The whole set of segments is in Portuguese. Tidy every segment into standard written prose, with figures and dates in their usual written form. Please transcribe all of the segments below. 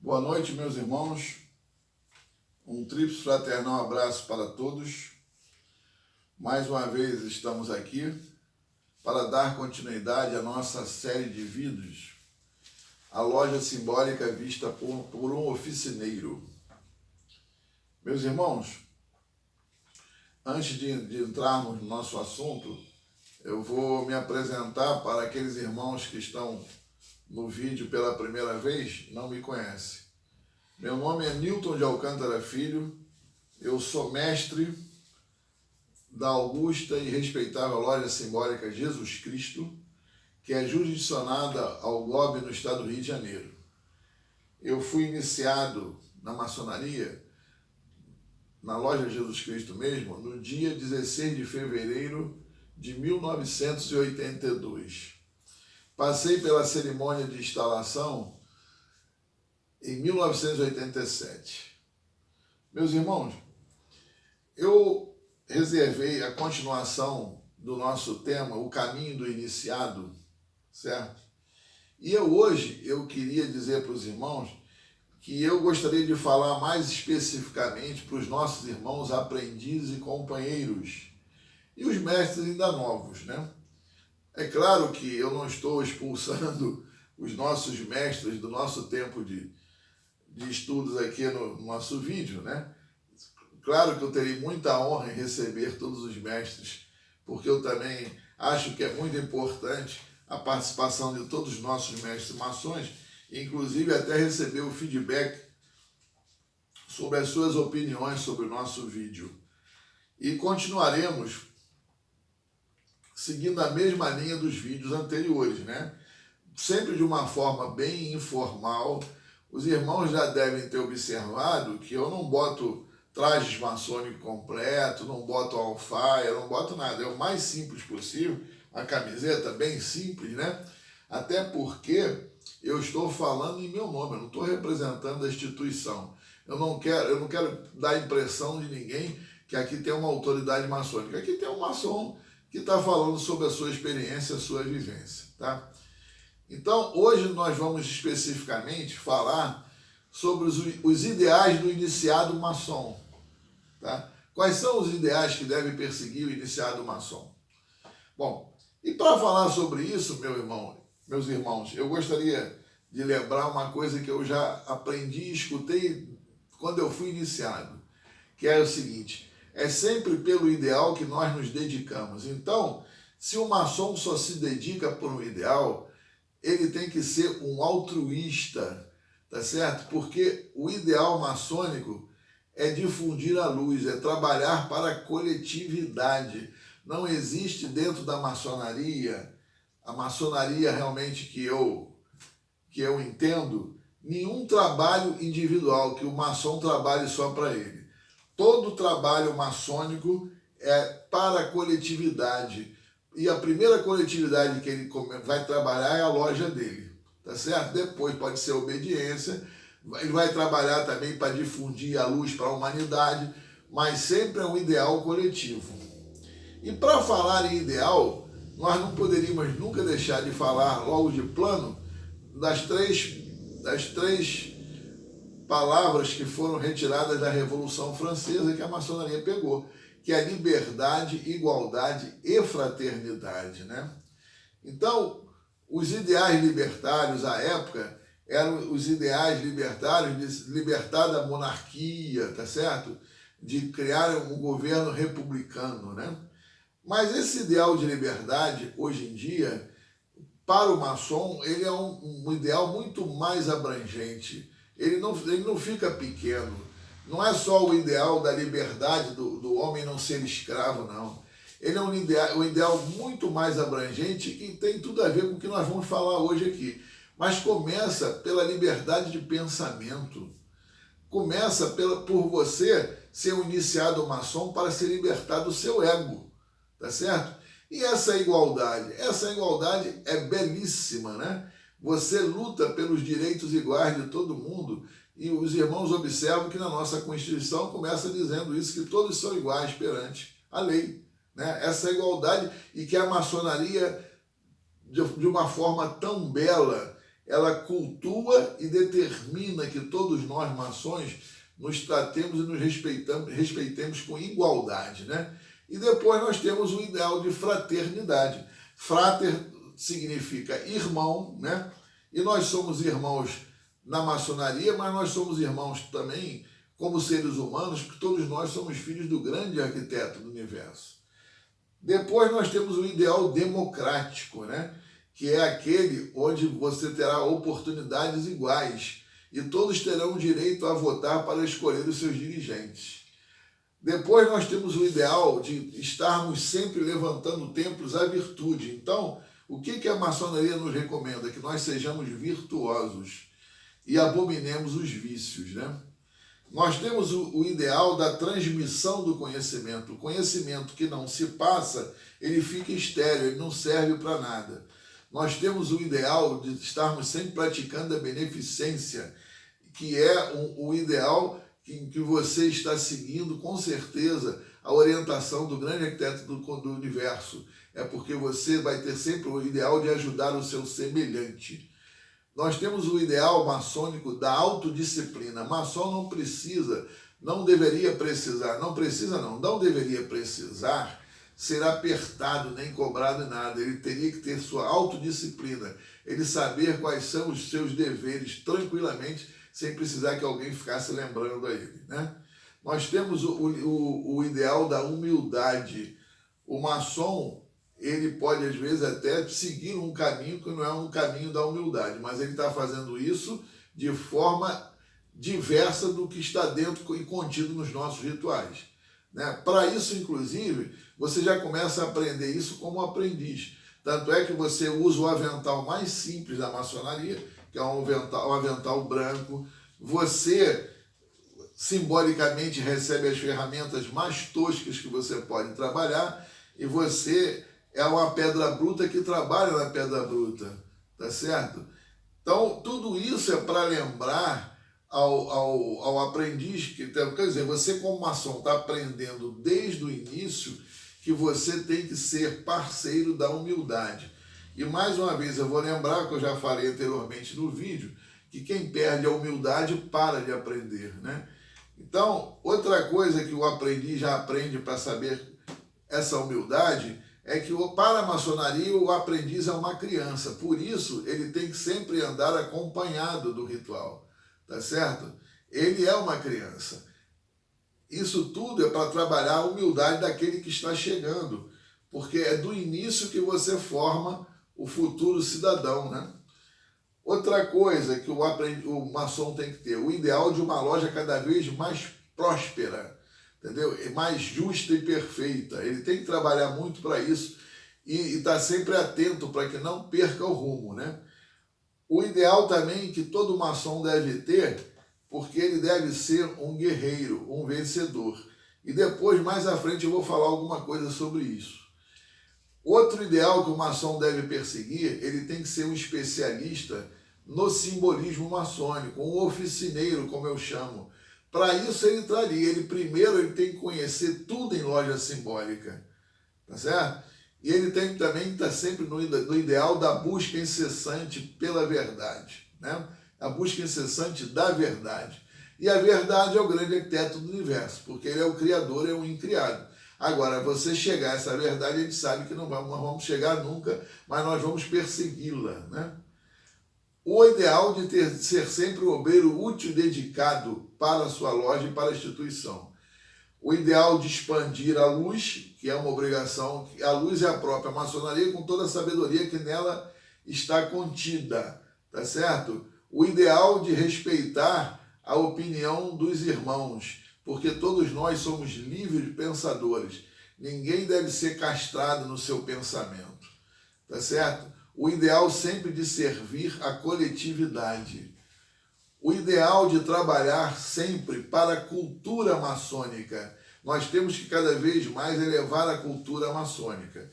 Boa noite, meus irmãos. Um tríplice fraternal abraço para todos. Mais uma vez estamos aqui para dar continuidade à nossa série de vídeos, a loja simbólica vista por um oficineiro. Meus irmãos, antes de entrarmos no nosso assunto, eu vou me apresentar para aqueles irmãos que estão no vídeo pela primeira vez, não me conhecem. Meu nome é Nilton de Alcântara Filho, eu sou mestre da augusta e respeitável loja simbólica Jesus Cristo, que é jurisdicionada ao GOB no estado do Rio de Janeiro. Eu fui iniciado na maçonaria, na loja Jesus Cristo mesmo, no dia 16 de fevereiro de 1982. Passei pela cerimônia de instalação em 1987. Meus irmãos, eu reservei a continuação do nosso tema, o caminho do iniciado, certo? E hoje eu queria dizer para os irmãos que eu gostaria de falar mais especificamente para os nossos irmãos aprendizes e companheiros e os mestres ainda novos, né? É claro que eu não estou expulsando os nossos mestres do nosso tempo de estudos aqui no nosso vídeo, né? Claro que eu terei muita honra em receber todos os mestres, porque eu também acho que é muito importante a participação de todos os nossos mestres maçons, inclusive até receber o feedback sobre as suas opiniões sobre o nosso vídeo. E continuaremos seguindo a mesma linha dos vídeos anteriores, né? Sempre de uma forma bem informal. Os irmãos já devem ter observado que eu não boto trajes maçônicos completo, não boto alfaia, não boto nada. É o mais simples possível, a camiseta bem simples, né? Até porque eu estou falando em meu nome, eu não estou representando a instituição. Eu não quero dar a impressão de ninguém que aqui tem uma autoridade maçônica. Aqui tem um maçom que está falando sobre a sua experiência, a sua vivência, tá? Então, hoje nós vamos especificamente falar sobre os ideais do iniciado maçom, tá? Quais são os ideais que deve perseguir o iniciado maçom? Bom, e para falar sobre isso, meus irmãos, eu gostaria de lembrar uma coisa que eu já aprendi e escutei quando eu fui iniciado, que é o seguinte: é sempre pelo ideal que nós nos dedicamos. Então, se o maçom só se dedica por um ideal, ele tem que ser um altruísta, tá certo? Porque o ideal maçônico é difundir a luz, é trabalhar para a coletividade. Não existe dentro da maçonaria, a maçonaria realmente que eu entendo, nenhum trabalho individual, que o maçom trabalhe só para ele. Todo trabalho maçônico é para a coletividade. E a primeira coletividade que ele vai trabalhar é a loja dele, tá certo? Depois pode ser obediência, ele vai trabalhar também para difundir a luz para a humanidade, mas sempre é um ideal coletivo. E para falar em ideal, nós não poderíamos nunca deixar de falar logo de plano das três palavras que foram retiradas da Revolução Francesa que a maçonaria pegou, que é liberdade, igualdade e fraternidade, né? Então, os ideais libertários à época eram os ideais libertários de libertar da monarquia, tá certo? De criar um governo republicano, né? Mas esse ideal de liberdade, hoje em dia, para o maçom, ele é um ideal muito mais abrangente. Ele não fica pequeno. Não é só o ideal da liberdade do homem não ser escravo, não. Ele é um ideal muito mais abrangente e tem tudo a ver com o que nós vamos falar hoje aqui. Mas começa pela liberdade de pensamento. Começa por você ser um iniciado maçom para se libertar do seu ego, tá certo? E essa igualdade é belíssima, né? Você luta pelos direitos iguais de todo mundo. E os irmãos observam que na nossa Constituição começa dizendo isso, que todos são iguais perante a lei, né? Essa igualdade, e que a maçonaria, de uma forma tão bela, ela cultua e determina que todos nós, maçons, nos tratemos e nos respeitemos com igualdade, né? E depois nós temos o ideal de fraternidade. Frater significa irmão, né? E nós somos irmãos na maçonaria, mas nós somos irmãos também como seres humanos, porque todos nós somos filhos do grande arquiteto do universo. Depois nós temos o ideal democrático, né? Que é aquele onde você terá oportunidades iguais e todos terão direito a votar para escolher os seus dirigentes. Depois nós temos o ideal de estarmos sempre levantando templos à virtude. Então, o que a maçonaria nos recomenda? Que nós sejamos virtuosos e abominemos os vícios, né? Nós temos o ideal da transmissão do conhecimento. O conhecimento que não se passa, ele fica estéril, ele não serve para nada. Nós temos o ideal de estarmos sempre praticando a beneficência, que é o ideal que você está seguindo, com certeza, a orientação do grande arquiteto do universo. É porque você vai ter sempre o ideal de ajudar o seu semelhante. Nós temos o ideal maçônico da autodisciplina. Maçom não deveria precisar ser apertado nem cobrado em nada. Ele teria que ter sua autodisciplina, ele saber quais são os seus deveres tranquilamente, sem precisar que alguém ficasse lembrando a ele, né? Nós temos o ideal da humildade. O maçom, ele pode às vezes até seguir um caminho que não é um caminho da humildade, mas ele está fazendo isso de forma diversa do que está dentro e contido nos nossos rituais, né? Para isso, inclusive, você já começa a aprender isso como aprendiz. Tanto é que você usa o avental mais simples da maçonaria, que é um avental branco. Você simbolicamente recebe as ferramentas mais toscas que você pode trabalhar e você é uma pedra bruta que trabalha na pedra bruta, tá certo? Então, tudo isso é para lembrar ao aprendiz, quer dizer, você como maçom está aprendendo desde o início que você tem que ser parceiro da humildade. E mais uma vez eu vou lembrar, que eu já falei anteriormente no vídeo, que quem perde a humildade para de aprender, né? Então, outra coisa que o aprendiz já aprende para saber essa humildade é que para a maçonaria o aprendiz é uma criança, por isso ele tem que sempre andar acompanhado do ritual, tá certo? Ele é uma criança. Isso tudo é para trabalhar a humildade daquele que está chegando, porque é do início que você forma o futuro cidadão, né? Outra coisa que o maçom tem que ter, o ideal de uma loja cada vez mais próspera, entendeu? Mais justa e perfeita. Ele tem que trabalhar muito para isso e estar sempre atento para que não perca o rumo, né? O ideal também que todo maçom deve ter, porque ele deve ser um guerreiro, um vencedor. E depois, mais à frente, eu vou falar alguma coisa sobre isso. Outro ideal que o maçom deve perseguir, ele tem que ser um especialista no simbolismo maçônico, um oficineiro, como eu chamo. Para isso primeiro ele tem que conhecer tudo em loja simbólica, tá certo? E ele tem que também estar sempre no ideal da busca incessante pela verdade, né? A busca incessante da verdade. E a verdade é o grande arquiteto do universo, porque ele é o criador, é o incriado. Agora, você chegar a essa verdade, a gente sabe que não vamos chegar nunca, mas nós vamos persegui-la, né? O ideal de ser sempre um obreiro útil e dedicado para a sua loja e para a instituição. O ideal de expandir a luz, que é uma obrigação, a luz é a própria maçonaria com toda a sabedoria que nela está contida, tá certo? O ideal de respeitar a opinião dos irmãos, porque todos nós somos livres pensadores. Ninguém deve ser castrado no seu pensamento, tá certo? O ideal sempre de servir a coletividade. O ideal de trabalhar sempre para a cultura maçônica. Nós temos que cada vez mais elevar a cultura maçônica.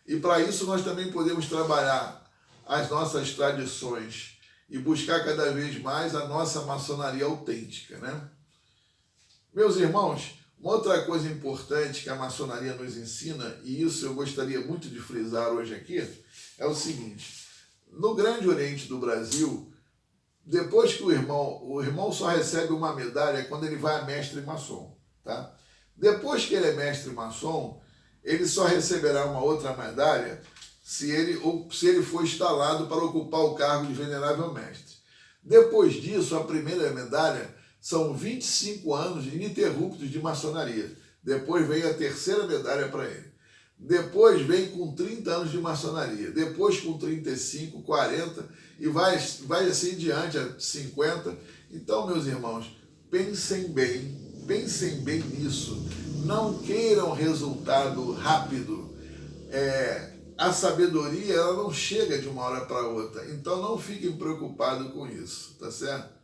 E para isso nós também podemos trabalhar as nossas tradições e buscar cada vez mais a nossa maçonaria autêntica, né? Meus irmãos, uma outra coisa importante que a maçonaria nos ensina, e isso eu gostaria muito de frisar hoje aqui, é o seguinte: no Grande Oriente do Brasil, depois que o irmão só recebe uma medalha quando ele vai a mestre maçom, tá? Depois que ele é mestre maçom, ele só receberá uma outra medalha se ele for instalado para ocupar o cargo de venerável mestre. Depois disso, a primeira medalha são 25 anos ininterruptos de maçonaria. Depois vem a terceira medalha para ele. Depois vem com 30 anos de maçonaria. Depois com 35, 40 e vai assim diante a 50. Então, meus irmãos, pensem bem nisso. Não queiram resultado rápido. A sabedoria, ela não chega de uma hora para outra. Então, não fiquem preocupados com isso, tá certo?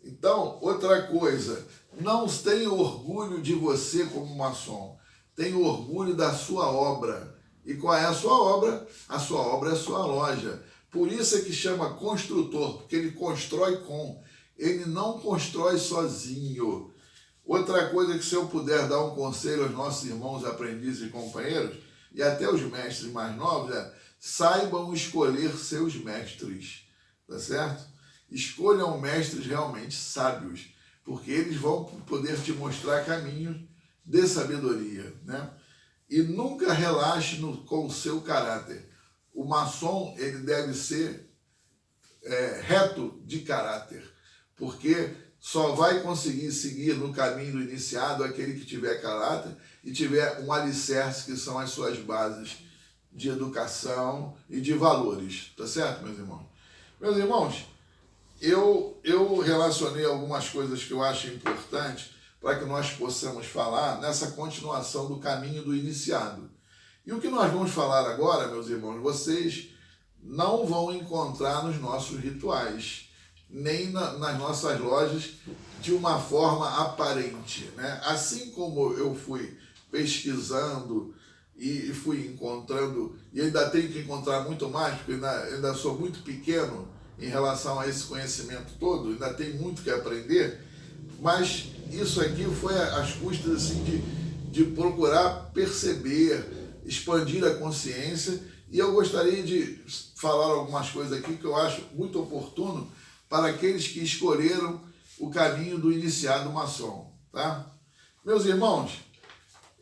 Então, outra coisa, não tenha orgulho de você como maçom. Tenha orgulho da sua obra. E qual é a sua obra? A sua obra é a sua loja. Por isso é que chama construtor, porque ele constrói ele não constrói sozinho. Outra coisa que, se eu puder dar um conselho aos nossos irmãos aprendizes e companheiros, e até os mestres mais novos, saibam escolher seus mestres, tá certo? Escolham mestres realmente sábios, porque eles vão poder te mostrar caminhos de sabedoria, né? E nunca relaxe com o seu caráter. O maçom, ele deve ser reto de caráter, porque só vai conseguir seguir no caminho do iniciado aquele que tiver caráter e tiver um alicerce, que são as suas bases de educação e de valores, tá certo, meus irmãos? Meus irmãos, eu relacionei algumas coisas que eu acho importantes para que nós possamos falar nessa continuação do caminho do iniciado. E o que nós vamos falar agora, meus irmãos, vocês não vão encontrar nos nossos rituais, nem nas nossas lojas, de uma forma aparente, né? Assim como eu fui pesquisando e fui encontrando, e ainda tenho que encontrar muito mais, porque ainda sou muito pequeno em relação a esse conhecimento todo, ainda tem muito que aprender, mas isso aqui foi às custas assim, de procurar perceber, expandir a consciência, e eu gostaria de falar algumas coisas aqui que eu acho muito oportuno para aqueles que escolheram o caminho do iniciado maçom, tá? Meus irmãos,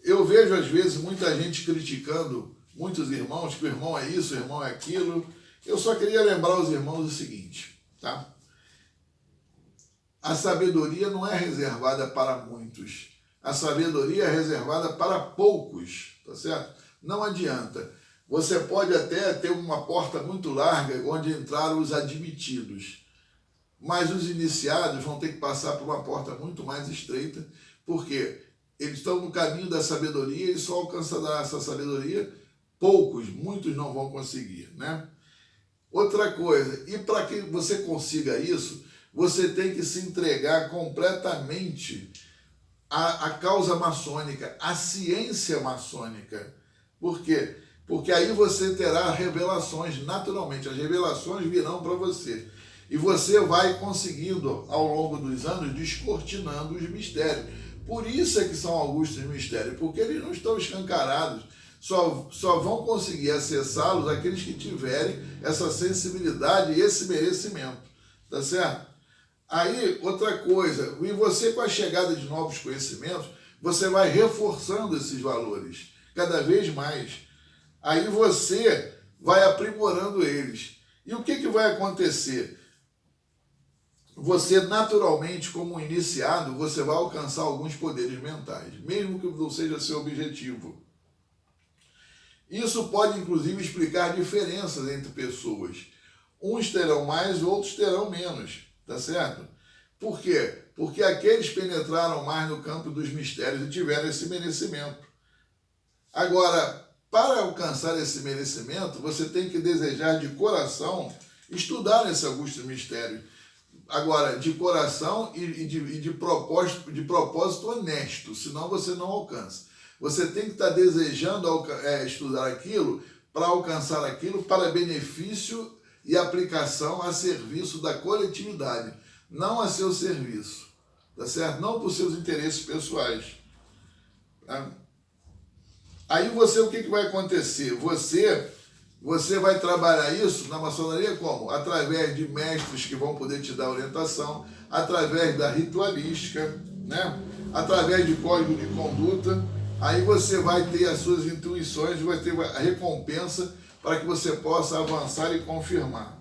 eu vejo às vezes muita gente criticando muitos irmãos, que o irmão é isso, o irmão é aquilo. Eu só queria lembrar os irmãos o seguinte, tá? A sabedoria não é reservada para muitos. A sabedoria é reservada para poucos, tá certo? Não adianta. Você pode até ter uma porta muito larga onde entraram os admitidos, mas os iniciados vão ter que passar por uma porta muito mais estreita, porque eles estão no caminho da sabedoria e só alcançará essa sabedoria poucos, muitos não vão conseguir, né? Outra coisa, e para que você consiga isso, você tem que se entregar completamente à causa maçônica, à ciência maçônica. Por quê? Porque aí você terá revelações, naturalmente, as revelações virão para você. E você vai conseguindo, ao longo dos anos, descortinando os mistérios. Por isso é que São Augusto os mistérios, porque eles não estão escancarados. Só vão conseguir acessá-los aqueles que tiverem essa sensibilidade e esse merecimento. Tá certo? Aí, outra coisa, e você, com a chegada de novos conhecimentos, você vai reforçando esses valores cada vez mais. Aí você vai aprimorando eles. E o que vai acontecer? Você, naturalmente, como iniciado, você vai alcançar alguns poderes mentais, mesmo que não seja seu objetivo. Isso pode, inclusive, explicar diferenças entre pessoas. Uns terão mais, outros terão menos, tá certo? Por quê? Porque aqueles penetraram mais no campo dos mistérios e tiveram esse merecimento. Agora, para alcançar esse merecimento, você tem que desejar de coração estudar esse Augusto Mistério. Agora, de coração e de propósito honesto, senão você não alcança. Você tem que estar desejando estudar aquilo para alcançar aquilo para benefício e aplicação a serviço da coletividade, não a seu serviço, tá certo? Não por seus interesses pessoais. Tá? Aí o que vai acontecer? Você Você vai trabalhar isso na maçonaria como? Através de mestres que vão poder te dar orientação, através da ritualística, né? Através de código de conduta. Aí você vai ter as suas intuições, vai ter a recompensa para que você possa avançar e confirmar.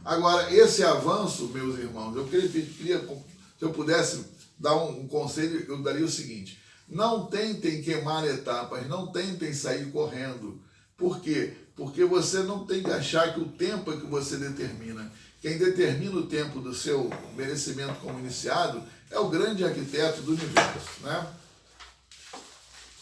Agora, esse avanço, meus irmãos, eu queria se eu pudesse dar um conselho, eu daria o seguinte: não tentem queimar etapas, não tentem sair correndo. Por quê? Porque você não tem que achar que o tempo é que você determina. Quem determina o tempo do seu merecimento como iniciado é o grande arquiteto do universo, né?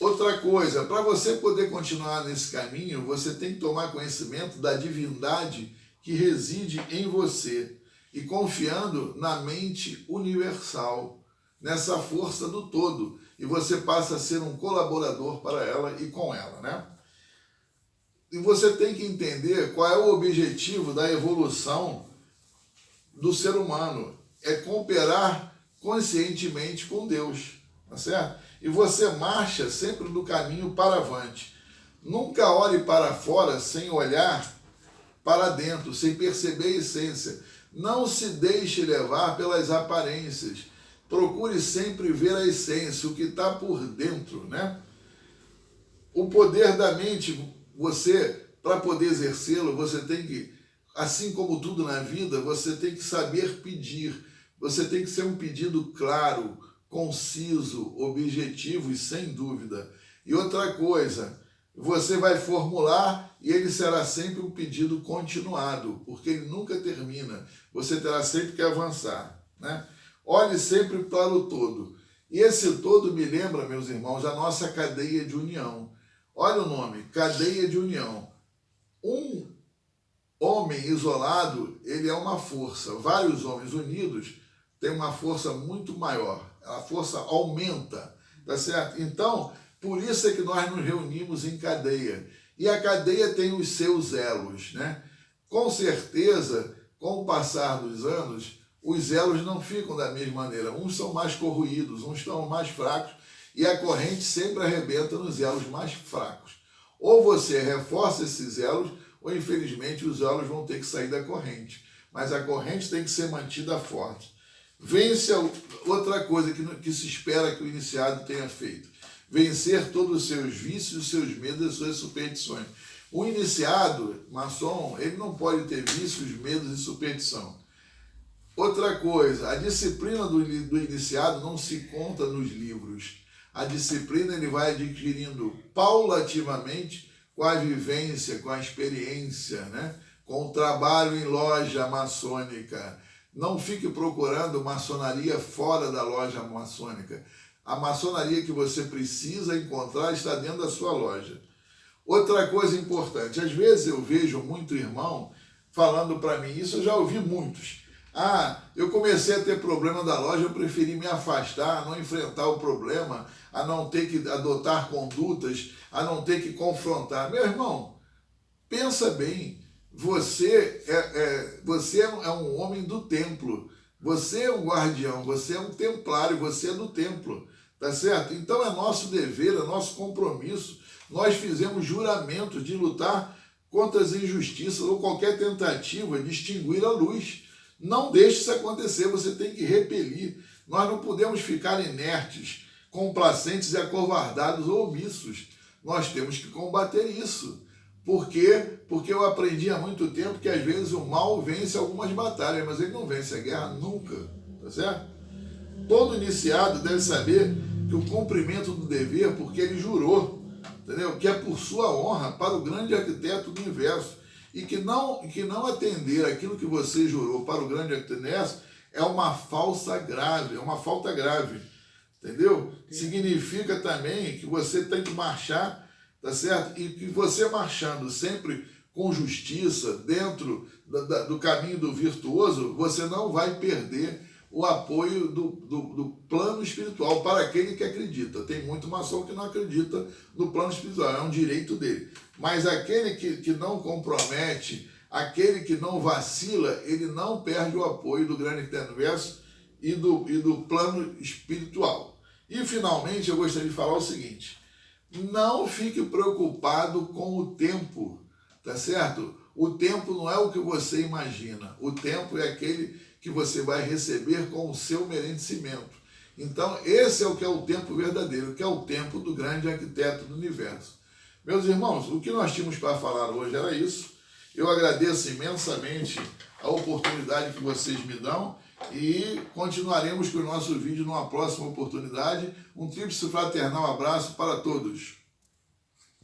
Outra coisa, para você poder continuar nesse caminho, você tem que tomar conhecimento da divindade que reside em você e confiando na mente universal, nessa força do todo, e você passa a ser um colaborador para ela e com ela, né? E você tem que entender qual é o objetivo da evolução do ser humano. É cooperar conscientemente com Deus, tá certo? E você marcha sempre no caminho para avante. Nunca olhe para fora sem olhar para dentro, sem perceber a essência. Não se deixe levar pelas aparências. Procure sempre ver a essência, o que está por dentro, né? O poder da mente, você, para poder exercê-lo, você tem que, assim como tudo na vida, você tem que saber pedir. Você tem que ser um pedido claro, conciso, objetivo e sem dúvida. E outra coisa, você vai formular e ele será sempre um pedido continuado, porque ele nunca termina. Você terá sempre que avançar, né? Olhe sempre para o todo. E esse todo me lembra, meus irmãos, a nossa cadeia de união. Olha o nome, cadeia de união. Um homem isolado, ele é uma força. Vários homens unidos têm uma força muito maior. A força aumenta, tá certo? Então, por isso é que nós nos reunimos em cadeia. E a cadeia tem os seus elos, né? Com certeza, com o passar dos anos, os elos não ficam da mesma maneira. Uns são mais corroídos, uns estão mais fracos, e a corrente sempre arrebenta nos elos mais fracos. Ou você reforça esses elos, ou infelizmente os elos vão ter que sair da corrente. Mas a corrente tem que ser mantida forte. Vence outra coisa que se espera que o iniciado tenha feito: vencer todos os seus vícios, os seus medos e suas superstições. O iniciado, maçom, ele não pode ter vícios, medos e superstição. Outra coisa, a disciplina do iniciado não se conta nos livros. A disciplina ele vai adquirindo paulativamente com a vivência, com a experiência, né? Com o trabalho em loja maçônica. Não fique procurando maçonaria fora da loja maçônica. A maçonaria que você precisa encontrar está dentro da sua loja. Outra coisa importante, às vezes eu vejo muito irmão falando para mim, isso eu já ouvi muitos. Eu comecei a ter problema da loja, eu preferi me afastar, a não enfrentar o problema, a não ter que adotar condutas, a não ter que confrontar. Meu irmão, pensa bem, você é um homem do templo, você é um guardião, você é um templário, você é do templo, tá certo? Então é nosso dever, é nosso compromisso. Nós fizemos juramento de lutar contra as injustiças ou qualquer tentativa de extinguir a luz. Não deixe isso acontecer, você tem que repelir. Nós não podemos ficar inertes, complacentes e acovardados ou omissos. Nós temos que combater isso. Por quê? Porque eu aprendi há muito tempo que às vezes o mal vence algumas batalhas, mas ele não vence a guerra nunca, tá certo? Todo iniciado deve saber que o cumprimento do dever, porque ele jurou, entendeu? Que é por sua honra para o grande arquiteto do universo. E que não atender aquilo que você jurou para o grande arquiteto é uma falta grave, entendeu? Significa também que você tem que marchar, tá certo? E que você marchando sempre com justiça, dentro do caminho do virtuoso, você não vai perder o apoio do plano espiritual para aquele que acredita. Tem muito maçom que não acredita no plano espiritual, é um direito dele. Mas aquele que não compromete, aquele que não vacila, ele não perde o apoio do grande universo e do plano espiritual. E, finalmente, eu gostaria de falar o seguinte: não fique preocupado com o tempo, tá certo? O tempo não é o que você imagina, o tempo é aquele que você vai receber com o seu merecimento. Então, esse é o que é o tempo verdadeiro, que é o tempo do grande arquiteto do universo. Meus irmãos, o que nós tínhamos para falar hoje era isso. Eu agradeço imensamente a oportunidade que vocês me dão e continuaremos com o nosso vídeo numa próxima oportunidade. Um tríplice fraternal abraço para todos.